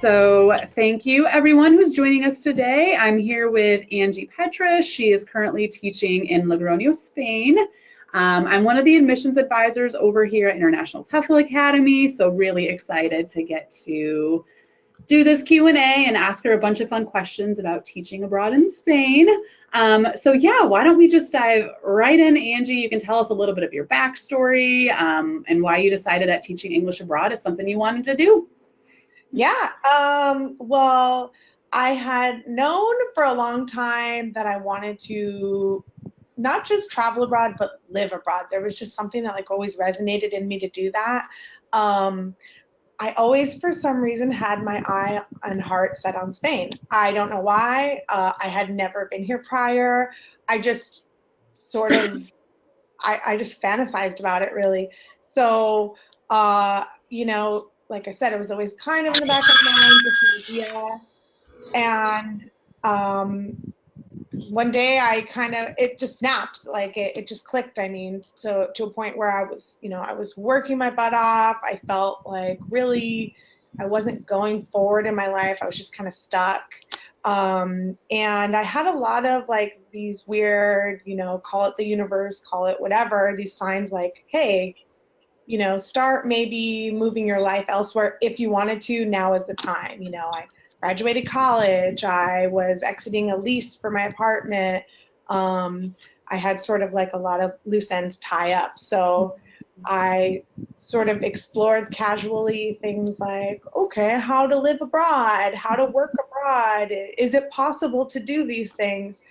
So thank you everyone who's joining us today. I'm here with Anjie Petris. She is currently teaching in Logron, Spain. I'm one of the admissions advisors over here at International TEFL Academy, so really excited to get to do this Q&A and ask her a bunch of fun questions about teaching abroad in Spain. So yeah, why don't we just dive right in, Anjie? You can tell us a little bit of your backstory and why you decided that teaching English abroad is something you wanted to do. Yeah, well, I had known for a long time that I wanted to not just travel abroad, but live abroad. There was just something that always resonated in me to do that. I always, for some reason, had my eye and heart set on Spain. I don't know why. I had never been here prior. I just sort of, I just fantasized about it, really. So, like I said, it was always kind of in the back of my mind, this idea. And one day it just snapped, it just clicked. I mean, so to a point where I was working my butt off. I felt like really I wasn't going forward in my life. I was just kind of stuck. And I had a lot of these weird, call it the universe, call it whatever, these signs like, hey, start maybe moving your life elsewhere if you wanted to. Now is the time. I graduated college. I was exiting a lease for my apartment. I had sort of a lot of loose ends tie up. So I sort of explored casually things like, okay, how to live abroad, how to work abroad. Is it possible to do these things?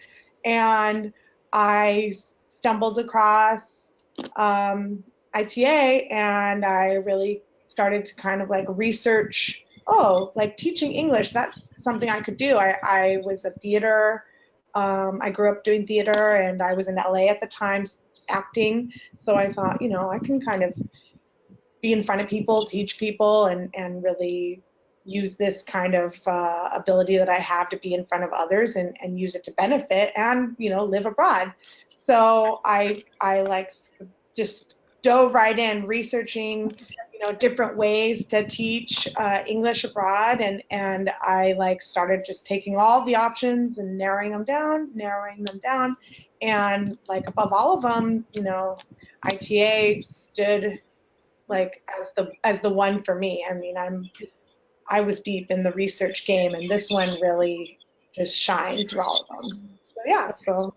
And I stumbled across ITA, and I really started to kind of research, teaching English, that's something I could do. I was a theater, I grew up doing theater, and I was in LA at the time acting. So I thought, I can kind of be in front of people, teach people, and really use this kind of ability that I have to be in front of others and use it to benefit and, live abroad. So I just dove right in researching, different ways to teach English abroad. And I started just taking all the options and narrowing them down. And above all of them, ITA stood as the one for me. I mean, I was deep in the research game, and this one really just shined through all of them. So yeah, so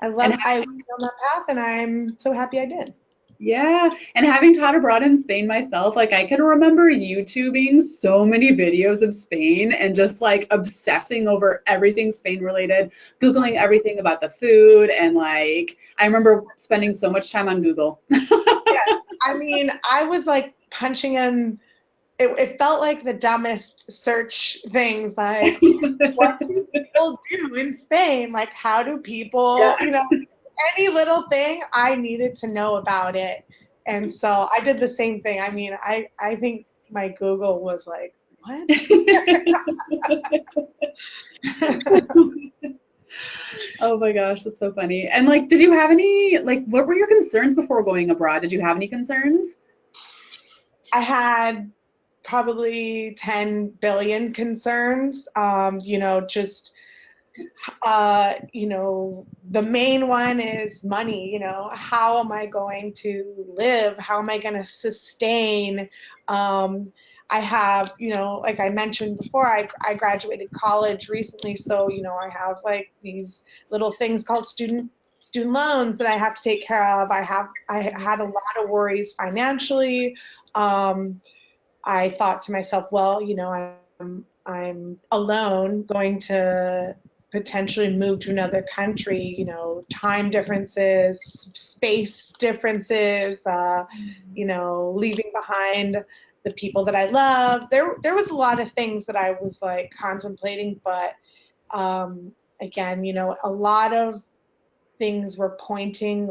I went on that path, and I'm so happy I did. Yeah, and having taught abroad in Spain myself, I can remember YouTubing so many videos of Spain and just obsessing over everything Spain related, Googling everything about the food, and I remember spending so much time on Google. Yeah, I mean, I was punching in. It felt like the dumbest search things, what do people do in Spain? How do people, any little thing, I needed to know about it. And so I did the same thing. I mean, I think my Google was like, what? Oh my gosh, that's so funny. And did you have any, what were your concerns before going abroad? Did you have any concerns? I had probably 10 billion concerns. The main one is money. How am I going to live? How am I going to sustain? I have, like I mentioned before, I graduated college recently, so I have these little things called student loans that I have to take care of. I had a lot of worries financially. I thought to myself, well, I'm alone, going to potentially move to another country, time differences, space differences, leaving behind the people that I love. There was a lot of things that I was contemplating, but again, a lot of things were pointing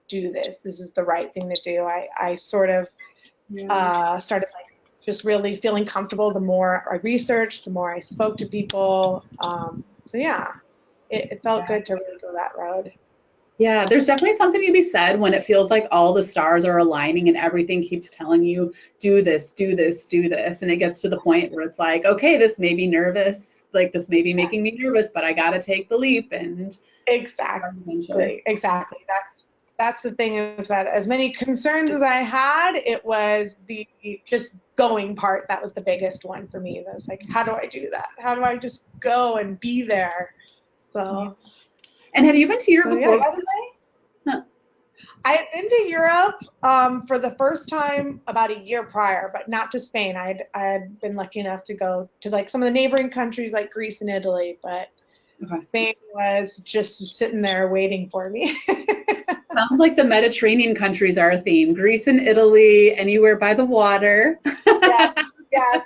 do this. This is the right thing to do. I sort of started just really feeling comfortable the more I researched, the more I spoke to people. So yeah, it felt good to really go that road. Yeah, there's definitely something to be said when it feels like all the stars are aligning and everything keeps telling you, do this, do this, do this. And it gets to the point where it's like, okay, this may be nervous, like this may be making me nervous, but I got to take the leap and adventure. Exactly. That's the thing, is that as many concerns as I had, it was the just going part that was the biggest one for me. That was like, how do I do that? How do I just go and be there? So. And have you been to Europe before, Yeah. by the way? Huh. I had been to Europe for the first time about a year prior, but not to Spain. I had been lucky enough to go to like some of the neighboring countries like Greece and Italy, but Okay. Spain was just sitting there waiting for me. Sounds like the Mediterranean countries are a theme. Greece and Italy, anywhere by the water. Yes, yes,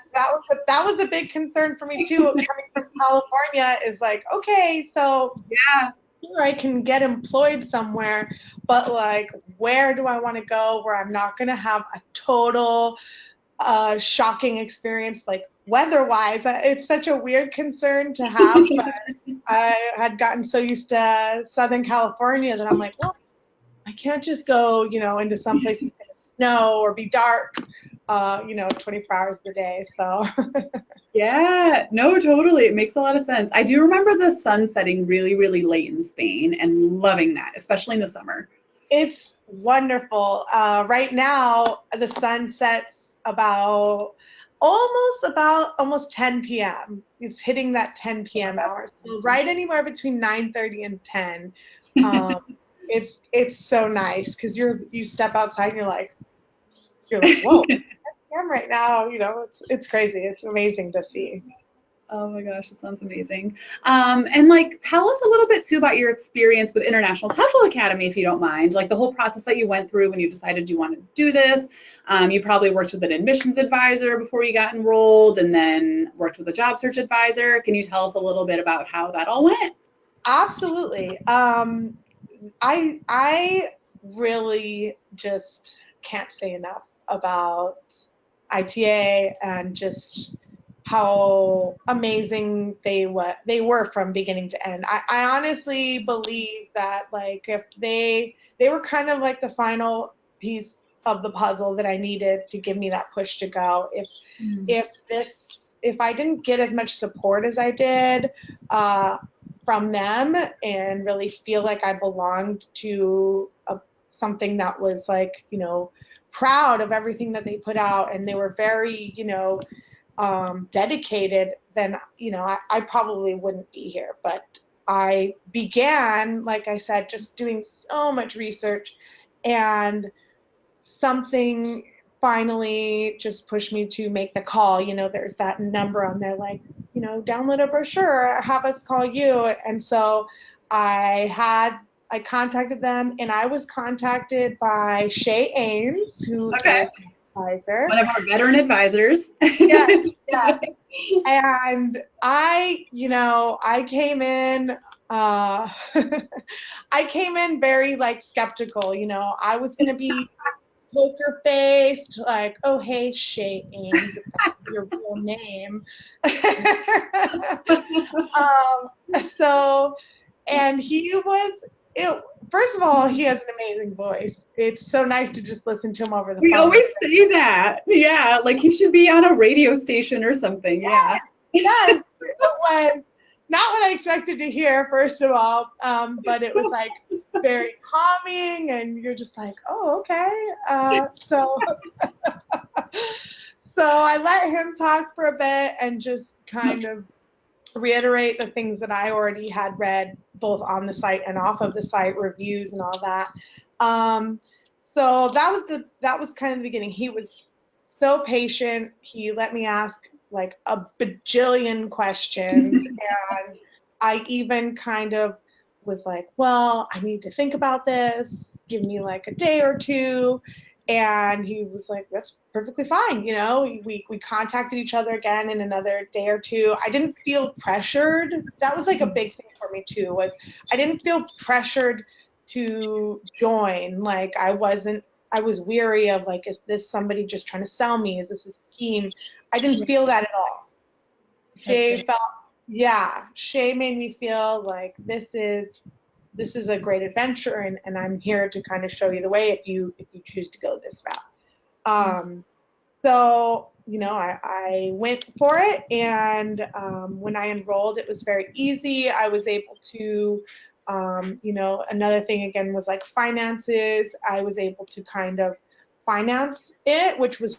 that was a big concern for me too. Coming from California is like, okay, so Yeah. sure, I can get employed somewhere, but like, where do I want to go where I'm not going to have a total shocking experience, like weather-wise? It's such a weird concern to have, but I had gotten so used to Southern California that I'm like, well, I can't just go, into some place and snow or be dark, 24 hours of the day. So Yeah, no, totally. It makes a lot of sense. I do remember the sun setting really, really late in Spain and loving that, especially in the summer. it's wonderful. Right now, the sun sets almost 10 p.m. It's hitting that 10 p.m. hour. So right anywhere between 9:30 and 10. Um, it's so nice because you step outside and you're like, whoa, I am right now. It's crazy. It's amazing to see. Oh my gosh, that sounds amazing. And like, tell us a little bit too about your experience with International TEFL Academy, if you don't mind. Like the whole process that you went through when you decided you wanted to do this. You probably worked with an admissions advisor before you got enrolled, and then worked with a job search advisor. Can you tell us a little bit about how that all went? Absolutely. I really just can't say enough about ITA and just how amazing they were from beginning to end. I honestly believe that like if they were kind of like the final piece of the puzzle that I needed to give me that push to go. If I didn't get as much support as I did from them and really feel like I belonged to something that was like, proud of everything that they put out, and they were very, dedicated, then, I probably wouldn't be here. But I began, like I said, just doing so much research, and something finally just pushed me to make the call. There's that number on there, like, download a brochure, have us call you. And so I contacted them, and I was contacted by Shay Ames, who Okay. is my advisor. One of our veteran advisors. Yes, yes. And I came in, I came in very like skeptical. I was going to be poker faced, like, oh, hey, Shay Ames, if that's your real name. So, and first of all, he has an amazing voice. It's so nice to just listen to him over the We phone. always say that. Yeah, like he should be on a radio station or something. Yeah. Yes, yes. It was not what I expected to hear, first of all, but it was like very calming, and you're just like, oh, okay. So I let him talk for a bit and just kind of reiterate the things that I already had read, both on the site and off of the site, reviews and all that. So that was kind of the beginning. He was so patient. He let me ask like a bajillion questions, and I even kind of was like, well, I need to think about this. Give me like a day or two. And he was like, that's perfectly fine. We contacted each other again in another day or two. I didn't feel pressured. That was like a big thing for me too, was I didn't feel pressured to join. Like I was weary of like, is this somebody just trying to sell me? Is this a scheme? I didn't feel that at all. Shay made me feel like this is this is a great adventure, and I'm here to kind of show you the way if you choose to go this route. So, you know, I went for it, and when I enrolled, it was very easy. I was able to, you know, another thing again was like finances. I was able to kind of finance it, which was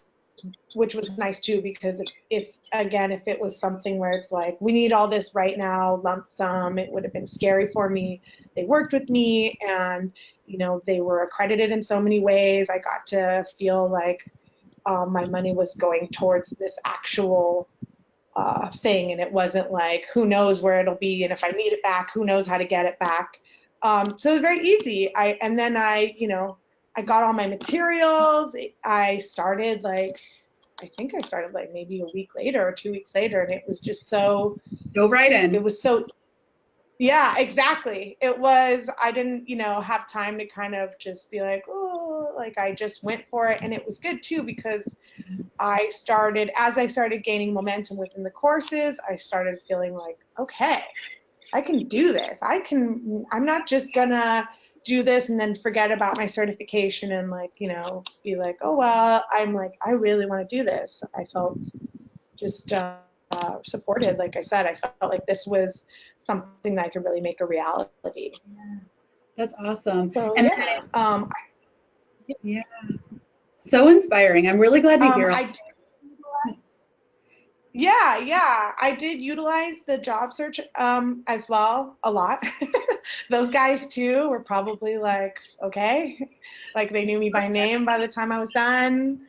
nice too, because if it was something where it's like, we need all this right now, lump sum, it would have been scary for me. They worked with me, and, you know, they were accredited in so many ways. I got to feel like my money was going towards this actual thing, and it wasn't like, who knows where it'll be, and if I need it back, who knows how to get it back. So it was very easy. And then you know, I got all my materials. I started like, I think I started like maybe a week later or 2 weeks later, and it was just so. Go right in. It was so. Yeah, exactly. It was, I didn't, you know, have time to kind of just be like, oh, like I just went for it. And it was good too, because as I started gaining momentum within the courses, I started feeling like, okay, I can do this. I'm not just gonna do this and then forget about my certification and like, you know, be like, oh, well, I'm like, I really want to do this. I felt just supported. Like I said, I felt like this was something that I could really make a reality. That's awesome. So And yeah, yeah, so inspiring. I'm really glad to hear all. I did utilize the job search as well a lot. Those guys too were probably like, okay, like they knew me by name by the time I was done.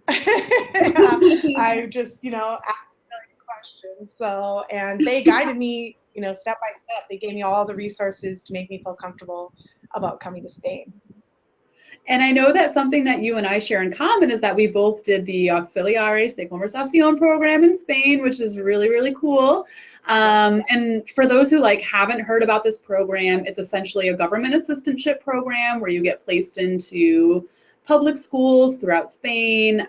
I just, you know, asked a million questions. So, and they guided me, you know, step by step. They gave me all the resources to make me feel comfortable about coming to Spain. And I know that something that you and I share in common is that we both did the Auxiliares Program in Spain, which is really, really cool. And for those who like haven't heard about this program, it's essentially a government assistantship program where you get placed into public schools throughout Spain.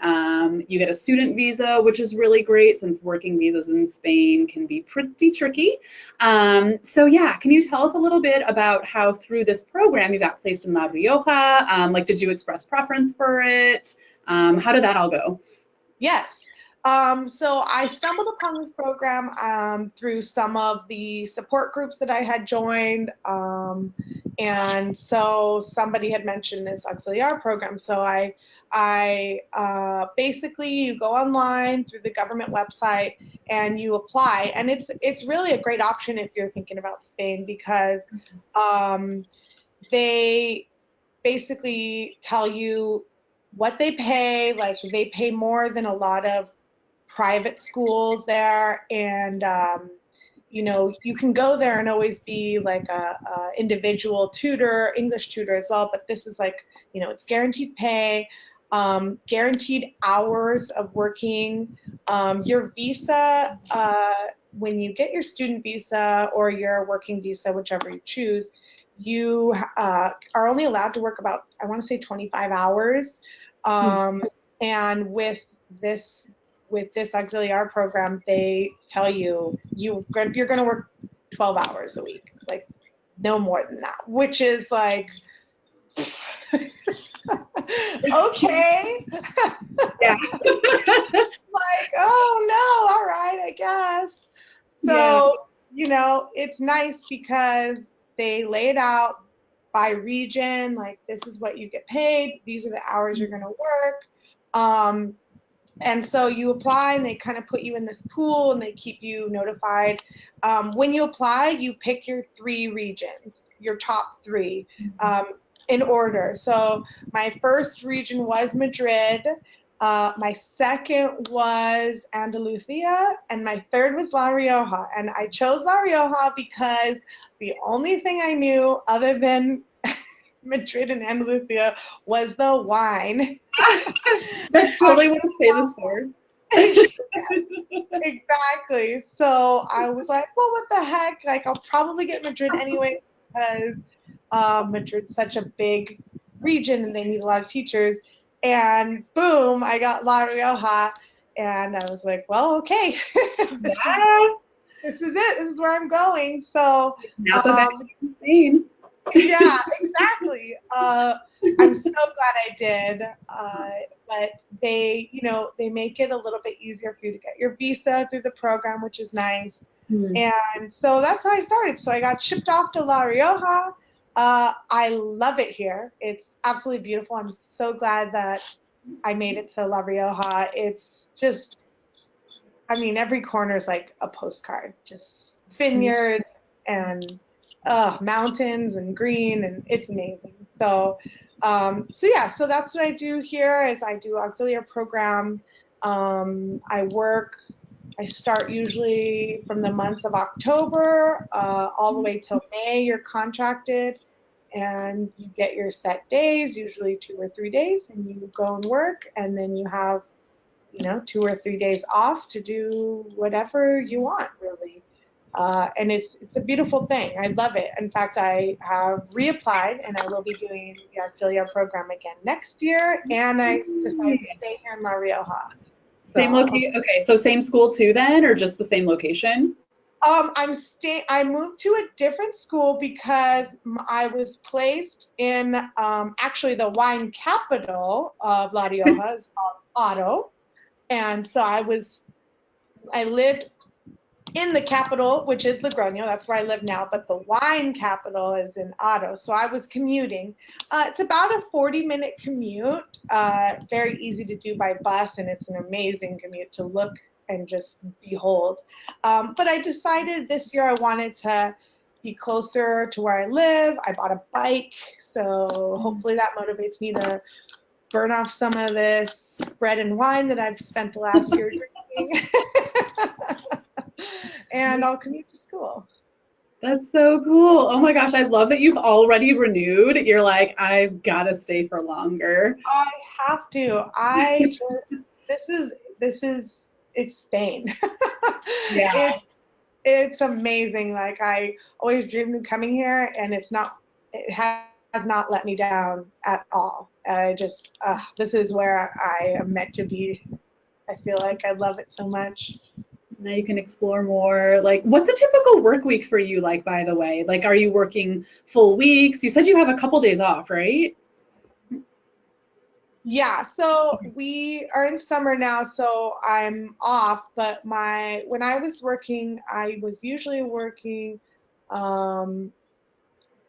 You get a student visa, which is really great since working visas in Spain can be pretty tricky. So yeah, can you tell us a little bit about how through this program you got placed in La Rioja? Like, did you express preference for it? How did that all go? Yes. So I stumbled upon this program through some of the support groups that I had joined. And so somebody had mentioned this Auxiliar program. So I basically, you go online through the government website and you apply. And it's really a great option if you're thinking about Spain, because they basically tell you what they pay. Like, they pay more than a lot of private schools there, and you know, you can go there and always be like a individual tutor, English tutor as well, but this is like, you know, it's guaranteed pay, guaranteed hours of working. Your visa, when you get your student visa or your working visa, whichever you choose, you are only allowed to work about, I want to say 25 hours. And with this Auxiliar program, they tell you you're going to work 12 hours a week, like no more than that, which is like, okay. Yeah. Like, oh no, all right, I guess. So, yeah. You know, it's nice because they lay it out by region, like, this is what you get paid, these are the hours you're going to work. And so you apply, and they kind of put you in this pool, and they keep you notified. When you apply, you pick your 3 regions, your top 3, in order. So my first region was Madrid. My second was Andalusia, and my third was La Rioja. And I chose La Rioja because the only thing I knew other than Madrid and Andalusia was the wine. That's totally what I'm famous for. Exactly. So I was like, well, what the heck? Like, I'll probably get Madrid anyway, because Madrid's such a big region and they need a lot of teachers. And boom, I got La Rioja, and I was like, well, okay. Yeah. this is it. This is where I'm going. So, Now the back in Spain. yeah, exactly. I'm so glad I did. But they, they make it a little bit easier for you to get your visa through the program, which is nice. And so that's how I started. So I got shipped off to La Rioja. I love it here. It's absolutely beautiful. I'm so glad that I made it to La Rioja. It's just, I mean, every corner is like a postcard, just vineyards and mountains and green, and it's amazing. So, so that's what I do here. Is I do auxiliary program. I start usually from the months of October all the way till May. You're contracted, and you get your set days, usually 2 or 3 days, and you go and work, and then you have 2 or 3 days off to do whatever you want, really. And it's a beautiful thing. I love it. In fact, I have reapplied, and I will be doing the Auxiliaire program again next year. And I decided to stay here in La Rioja. Same location. Okay, so same school too, then, or just the same location? I moved to a different school because I was placed in actually the wine capital of La Rioja is called Otto. And so I lived in the capital, which is Logron. That's where I live now, but the wine capital is in Otto. So I was commuting. It's about a 40-minute commute, very easy to do by bus, and it's an amazing commute to look and just behold. But I decided this year I wanted to be closer to where I live. I bought a bike, so hopefully that motivates me to burn off some of this bread and wine that I've spent the last year drinking. And I'll commute to school. That's so cool. Oh my gosh, I love that you've already renewed. You're like, I've got to stay for longer. I have to. It's Spain. Yeah. It's amazing. Like, I always dreamed of coming here, and it has not let me down at all. This is where I am meant to be. I feel like I love it so much. Now you can explore more. Like, what's a typical work week for you, like, by the way? Like, are you working full weeks? You said you have a couple days off, right? Yeah, so we are in summer now, so I'm off. But when I was working, I was usually working. I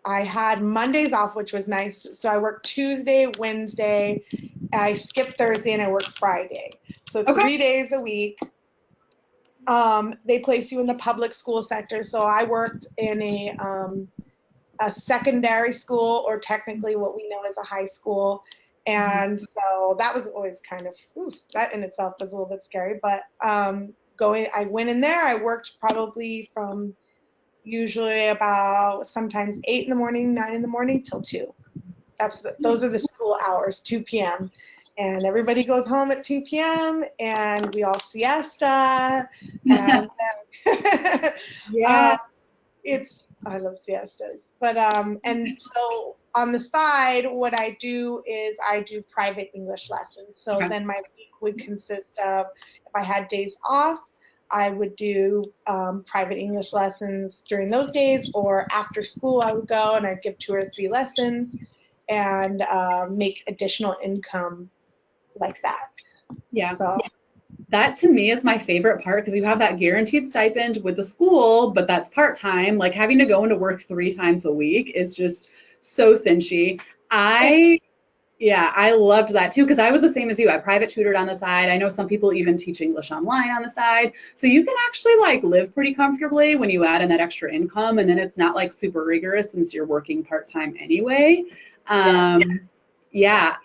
had Mondays off, which was nice. So I worked Tuesday, Wednesday, I skipped Thursday, and I worked Friday. So Okay. 3 days a week. They place you in the public school sector. So I worked in a secondary school, or technically what we know as a high school. And so that was always kind of, that in itself was a little bit scary. But I went in there, I worked probably from usually about sometimes 8 in the morning, 9 in the morning till 2. Those are the school hours, 2 p.m. And everybody goes home at 2 p.m. and we all siesta. And Yeah. I love siestas. But and so on the side, what I do is I do private English lessons. So then my week would consist of, if I had days off, I would do private English lessons during those days, or after school I would go and I'd give 2 or 3 lessons and make additional income like that. Yeah. So. That to me is my favorite part, because you have that guaranteed stipend with the school, but that's part-time. Like, having to go into work 3 times a week is just so cinchy. I loved that too, because I was the same as you. I private tutored on the side. I know some people even teach English online on the side. So you can actually like live pretty comfortably when you add in that extra income, and then it's not like super rigorous since you're working part-time anyway. Yeah.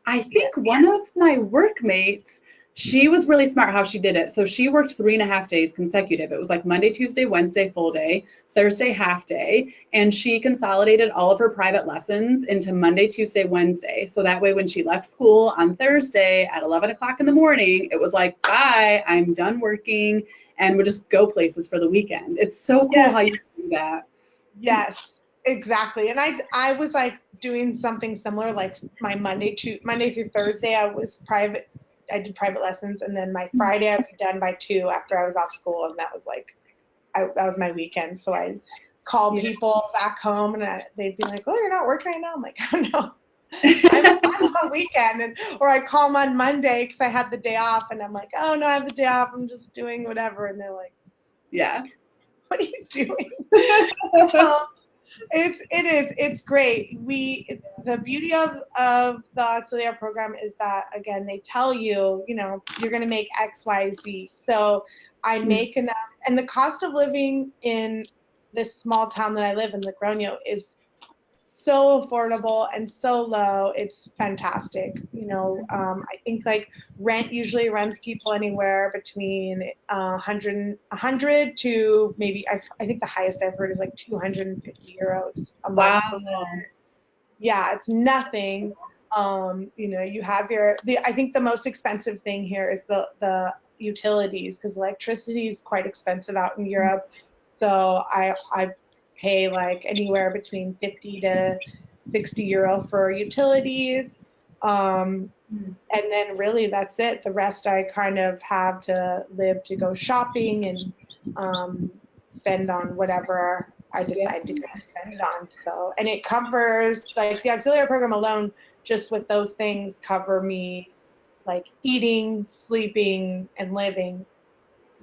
I think one of my workmates, she was really smart how she did it. So she worked 3.5 days consecutive. It was like Monday, Tuesday, Wednesday, full day, Thursday, half day. And she consolidated all of her private lessons into Monday, Tuesday, Wednesday. So that way, when she left school on Thursday at 11 o'clock in the morning, it was like, bye, I'm done working, and would just go places for the weekend. It's so cool how you do that. Yes, exactly. And I was like doing something similar, like my Monday through Thursday, I did private lessons, and then my Friday I'd be done by 2 after I was off school, and that was like that was my weekend. So I call people back home, and they'd be like, "Oh, you're not working right now?" I'm like, "Oh no, I'm on weekend." Or I call them on Monday because I had the day off, and I'm like, "Oh no, I have the day off. I'm just doing whatever." And they're like, Yeah. "What are you doing?" It's great. The beauty of the Auxiliaire program is that, again, they tell you, you're going to make X, Y, Z. So I make enough, and the cost of living in this small town that I live in, Logron, is so affordable and so low. It's fantastic. I think like rent usually runs people anywhere between 100 to maybe, I think the highest I've heard is like 250 euros a month. Wow. Yeah, it's nothing. You have I think the most expensive thing here is the utilities, because electricity is quite expensive out in Europe. So I pay like anywhere between 50 to 60 euro for utilities. And then really that's it. The rest I kind of have to live to go shopping and spend on whatever I decide to go spend it on. So, and it covers, like, the Auxiliaire program alone, just with those things, cover me like eating, sleeping, and living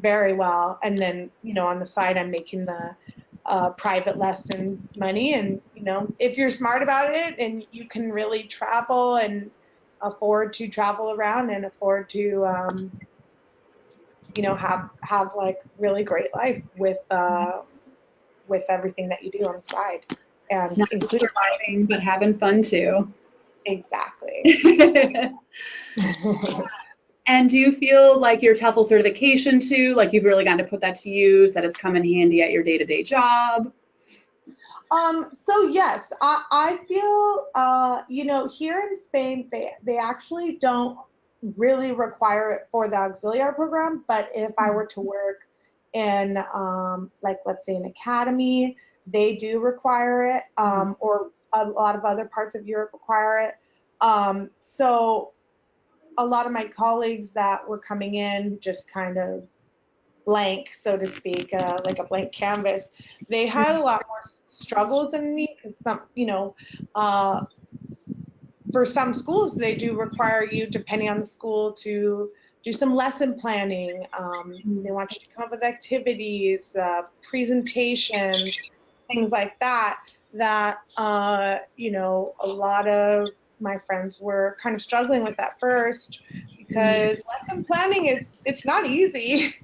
very well. And then, on the side, I'm making the private lesson money. And, if you're smart about it and you can really travel and afford to travel around and afford to, have like really great life with everything that you do on the side, and not just surviving, but having fun too. Exactly. And do you feel like your TEFL certification too, like you've really gotten to put that to use, that it's come in handy at your day-to-day job? So yes, I feel, here in Spain, they actually don't really require it for the Auxiliaire program, but if I were to work in, like, let's say an academy, they do require it, or a lot of other parts of Europe require it. So a lot of my colleagues that were coming in just kind of blank, so to speak, like a blank canvas, they had a lot more struggles than me. For some schools, they do require you, depending on the school, to do some lesson planning. They want you to come up with activities, presentations, things like that, a lot of my friends were kind of struggling with at first, because lesson planning, it's not easy.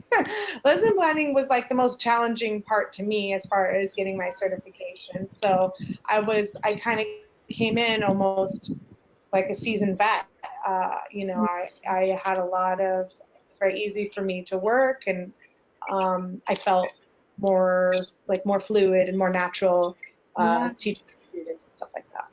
Lesson planning was like the most challenging part to me as far as getting my certification. So I kind of came in almost like a seasoned vet. I had a lot of, it's very easy for me to work, and I felt more fluid and more natural teaching students and stuff like that.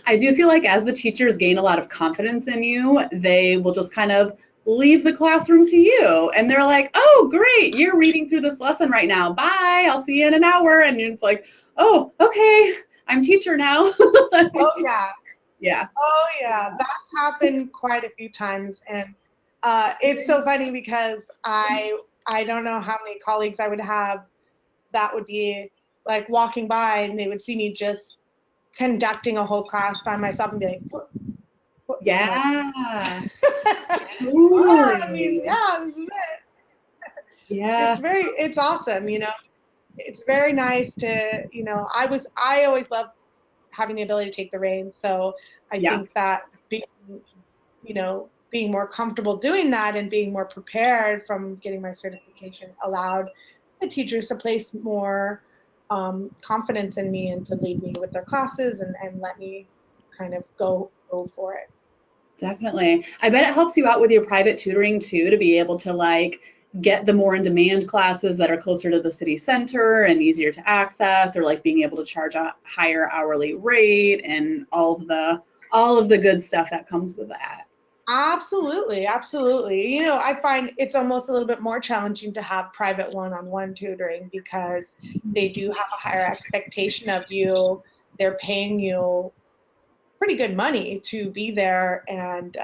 I do feel like as the teachers gain a lot of confidence in you, they will just kind of leave the classroom to you. And they're like, "Oh, great, you're reading through this lesson right now. Bye, I'll see you in an hour." And it's like, "Oh, okay, I'm teacher now." Oh, yeah. Yeah. Oh, yeah. That's happened quite a few times. And it's so funny because I don't know how many colleagues I would have that would be like walking by, and they would see me just conducting a whole class by myself and be like, what? Yeah. Well, I mean, yeah, this is it. Yeah. It's awesome, It's very nice to, I always love having the ability to take the reins. So I think that being more comfortable doing that and being more prepared from getting my certification allowed the teachers to place more confidence in me and to lead me with their classes and let me kind of go for it. Definitely. I bet it helps you out with your private tutoring too, to be able to like get the more in demand classes that are closer to the city center and easier to access, or like being able to charge a higher hourly rate and all of the good stuff that comes with that. Absolutely. I find it's almost a little bit more challenging to have private one-on-one tutoring, because they do have a higher expectation of you. They're paying you pretty good money to be there and,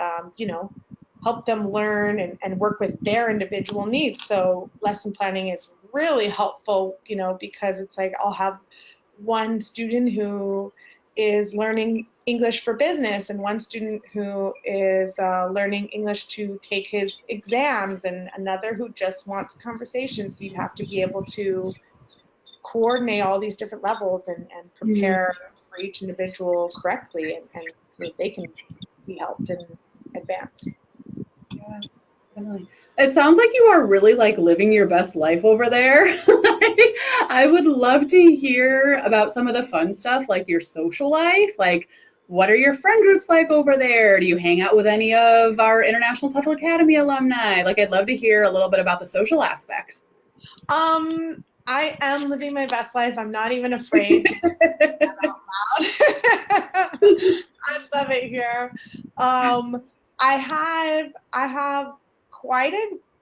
help them learn and work with their individual needs. So lesson planning is really helpful, you know, because it's like I'll have one student who is learning English for business and one student who is learning English to take his exams and another who just wants conversations. So you have to be able to coordinate all these different levels and prepare for each individual correctly and so that they can be helped and advance. Yeah, definitely. It sounds like you are really like living your best life over there. I would love to hear about some of the fun stuff, like your social life. Like, what are your friend groups like over there? Do you hang out with any of our International TEFL Academy alumni? Like, I'd love to hear a little bit about the social aspect. I am living my best life. I'm not even afraid to say that out loud. I love it here. I have quite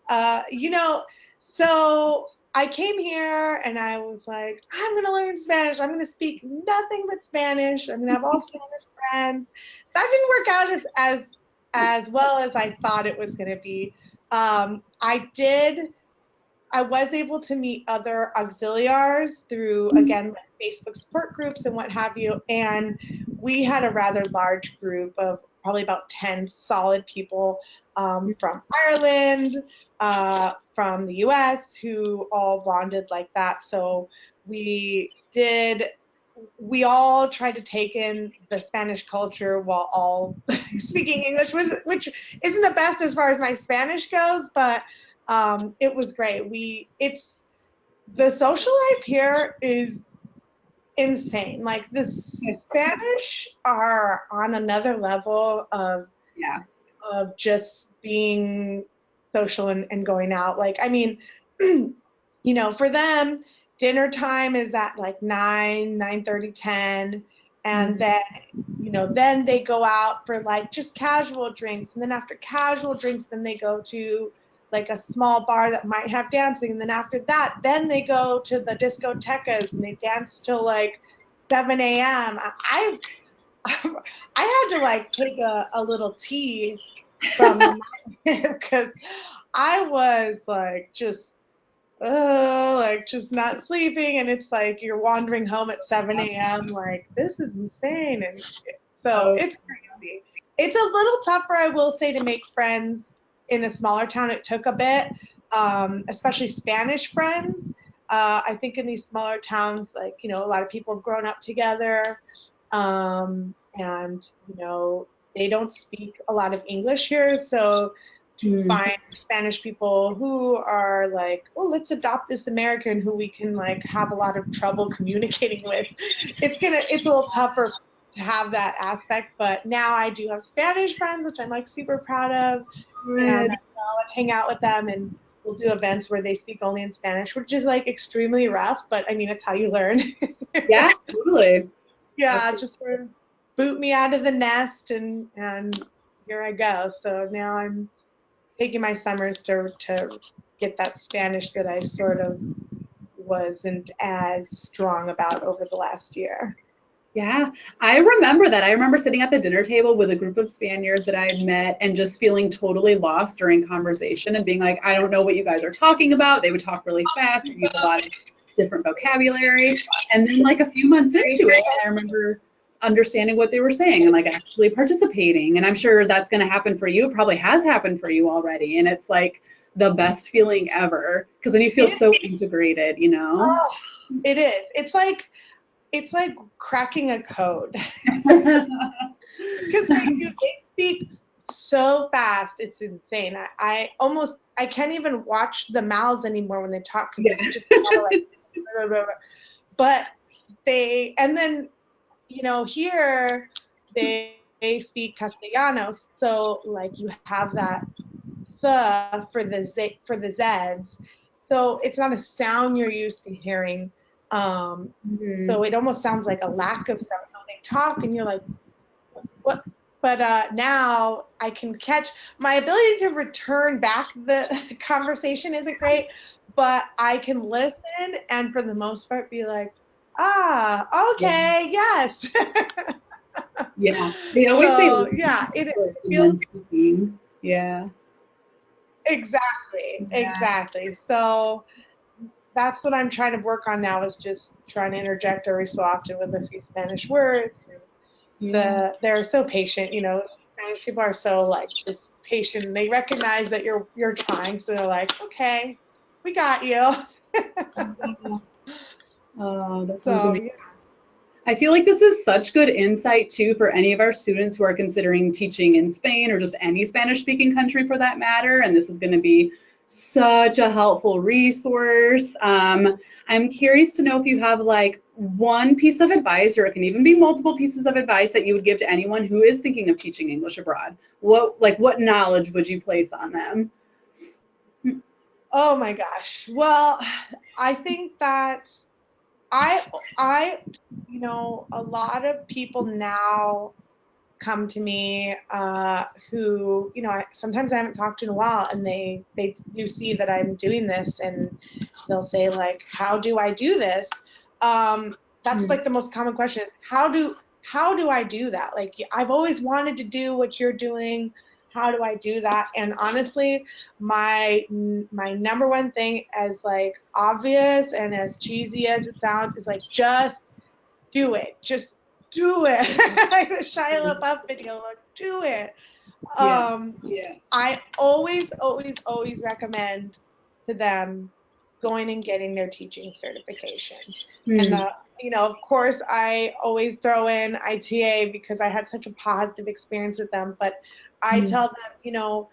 a you know, so I came here and I was like, I'm gonna learn Spanish. I'm gonna speak nothing but Spanish. I'm gonna have all Spanish friends. That didn't work out as well as I thought it was gonna be. I was able to meet other auxiliares through, again, like Facebook support groups and what have you. And we had a rather large group of probably about 10 solid people from Ireland, from the US, who all bonded like that. So we all tried to take in the Spanish culture while all speaking English, which isn't the best as far as my Spanish goes, but it was great. The social life here is insane. Like the Spanish are on another level of just being social and going out. Like, I mean, you know, for them, dinner time is at like 9:30, 10. And then, you know, then they go out for like just casual drinks. And then after casual drinks, then they go to like a small bar that might have dancing. And then after that, then they go to the discotecas and they dance till like 7 a.m. I had to like take a little tea from the because I was like just not sleeping, and it's like you're wandering home at 7 a.m. like this is insane, and so it's crazy. It's a little tougher, I will say, to make friends in a smaller town. It took a bit, especially Spanish friends. I think in these smaller towns, like, you know, a lot of people have grown up together, and, you know, they don't speak a lot of English here. So to find Spanish people who are like, oh, let's adopt this American who we can like have a lot of trouble communicating with. It's a little tougher to have that aspect, but now I do have Spanish friends, which I'm like super proud of, and I go and hang out with them, and we'll do events where they speak only in Spanish, which is like extremely rough, but I mean, it's how you learn. Yeah, totally. Yeah, just sort of boot me out of the nest, and here I go. So now I'm taking my summers to get that Spanish that I sort of wasn't as strong about over the last year. Yeah, I remember that. I remember sitting at the dinner table with a group of Spaniards that I had met and just feeling totally lost during conversation and being like, I don't know what you guys are talking about. They would talk really fast and use a lot of different vocabulary. And then like a few months into it, I remember understanding what they were saying and like actually participating. And I'm sure that's going to happen for you. It probably has happened for you already. And it's like the best feeling ever because then you feel so integrated, you know? Oh, it is. It's like cracking a code. Because they speak so fast, it's insane. I can't even watch the mouths anymore when they talk because it's just kind of like blah, blah, blah. But and then, you know, here they speak Castellanos, so like you have that th for the z's, so it's not a sound you're used to hearing. So it almost sounds like a lack of sound. So they talk and you're like, what? But now I can catch. My ability to return back the conversation isn't great, but I can listen and for the most part be like, okay, yes. Yeah, they always say, yeah, it feels. Yeah. Exactly. So that's what I'm trying to work on now, is just trying to interject every so often with a few Spanish words. They're so patient, you know. Spanish people are so like just patient. They recognize that you're trying, so they're like, okay, we got you. Oh, that sounds So amazing. I feel like this is such good insight too for any of our students who are considering teaching in Spain or just any Spanish speaking country for that matter. And this is going to be such a helpful resource. I'm curious to know if you have like one piece of advice, or it can even be multiple pieces of advice that you would give to anyone who is thinking of teaching English abroad. What knowledge would you place on them? oh my gosh. Well, I think that you know, a lot of people now come to me who, you know, sometimes I haven't talked to in a while, and they do see that I'm doing this, and they'll say like, how do I do this? That's like the most common question is, how do I do that? Like, I've always wanted to do what you're doing. How do I do that? And honestly, my number one thing, as like obvious and as cheesy as it sounds, is like, just do it. Just do it. Like the Shia LaBeouf video, like, do it. I always recommend to them going and getting their teaching certification. And you know, of course, I always throw in ITA because I had such a positive experience with them. But I tell them, you know,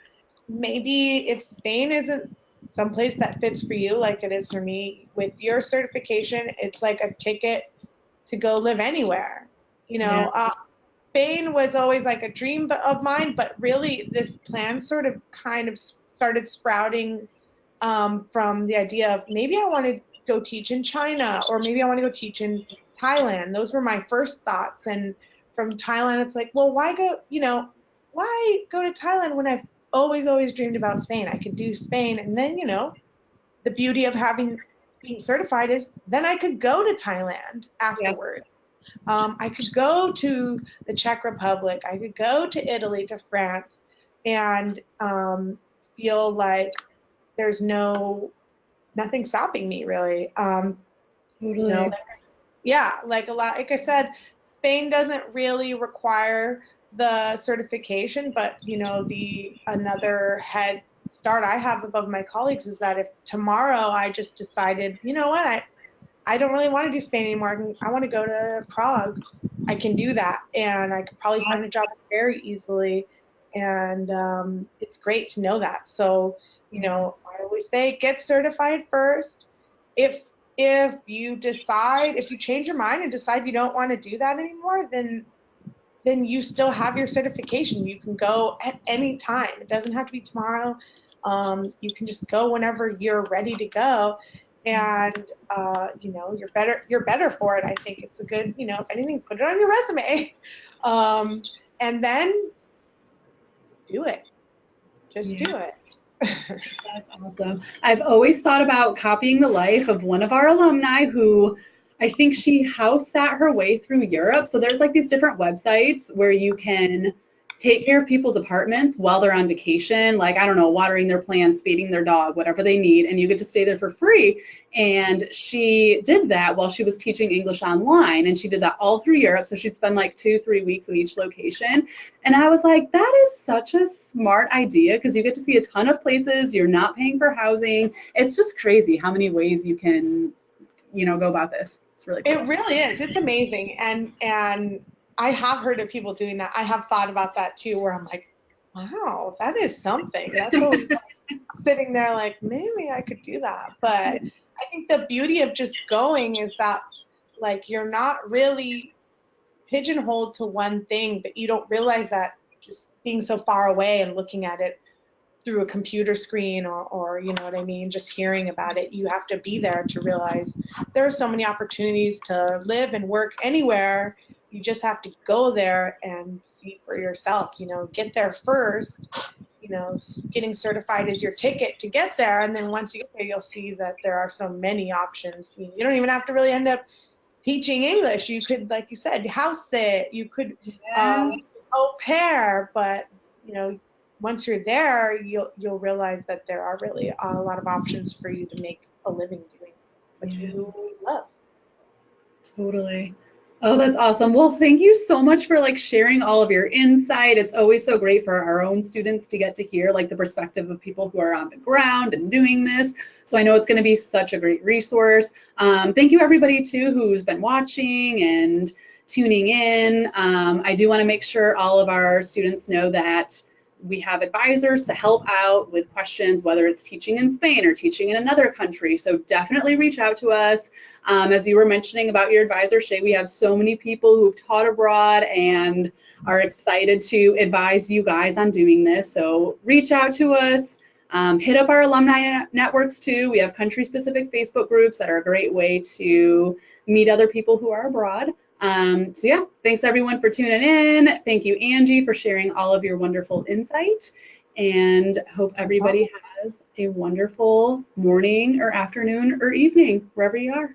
maybe if Spain isn't someplace that fits for you, like it is for me, with your certification, it's like a ticket to go live anywhere. You know, Spain was always like a dream of mine, but really this plan sort of kind of started sprouting from the idea of maybe I want to go teach in China, or maybe I want to go teach in Thailand. Those were my first thoughts. And from Thailand, it's like, well, why go, you know, why go to Thailand when I've always dreamed about Spain? I could do Spain. And then, you know, the beauty of being certified is then I could go to Thailand afterward. I could go to the Czech Republic. I could go to Italy, to France, and feel like there's nothing stopping me really. Totally. You know, yeah, like a lot. Like I said, Spain doesn't really require the certification, but you know, another head start I have above my colleagues is that if tomorrow I just decided, you know what, I don't really want to do Spain anymore. I want to go to Prague. I can do that, and I could probably find a job very easily. And it's great to know that. So, you know, I always say get certified first. If you change your mind and decide you don't want to do that anymore, then you still have your certification. You can go at any time. It doesn't have to be tomorrow. You can just go whenever you're ready to go. And you know, you're better for it. I think it's a good, you know, if anything, put it on your resume. And then do it. Just do it. That's awesome. I've always thought about copying the life of one of our alumni who I think she house sat her way through Europe. So there's like these different websites where you can take care of people's apartments while they're on vacation, like, I don't know, watering their plants, feeding their dog, whatever they need, and you get to stay there for free. And she did that while she was teaching English online, and she did that all through Europe. So she'd spend like 2-3 weeks at each location. And I was like, that is such a smart idea because you get to see a ton of places. You're not paying for housing. It's just crazy how many ways you can, you know, go about this. It's really cool. It really is. It's amazing. And I have heard of people doing that. I have thought about that too, where I'm like, wow, that is something. That's always sitting there like, maybe I could do that. But I think the beauty of just going is that, like, you're not really pigeonholed to one thing, but you don't realize that just being so far away and looking at it through a computer screen, or you know what I mean, just hearing about it, you have to be there to realize there are so many opportunities to live and work anywhere. You just have to go there and see for yourself, you know, get there first. You know, getting certified is your ticket to get there, and then once you get there, you'll see that there are so many options. You don't even have to really end up teaching English. You could, like you said, house sit, you could au pair, but you know, once you're there, you'll realize that there are really a lot of options for you to make a living doing. which we love. Totally. Oh, that's awesome. Well, thank you so much for like sharing all of your insight. It's always so great for our own students to get to hear like the perspective of people who are on the ground and doing this. So I know it's going to be such a great resource. Thank you everybody too who's been watching and tuning in. I do want to make sure all of our students know that we have advisors to help out with questions, whether it's teaching in Spain or teaching in another country. So definitely reach out to us. As you were mentioning about your advisor, Shay, we have so many people who've taught abroad and are excited to advise you guys on doing this. So reach out to us. Hit up our alumni networks too. We have country-specific Facebook groups that are a great way to meet other people who are abroad. So yeah, thanks everyone for tuning in. Thank you, Angie, for sharing all of your wonderful insight, and hope everybody has a wonderful morning or afternoon or evening, wherever you are.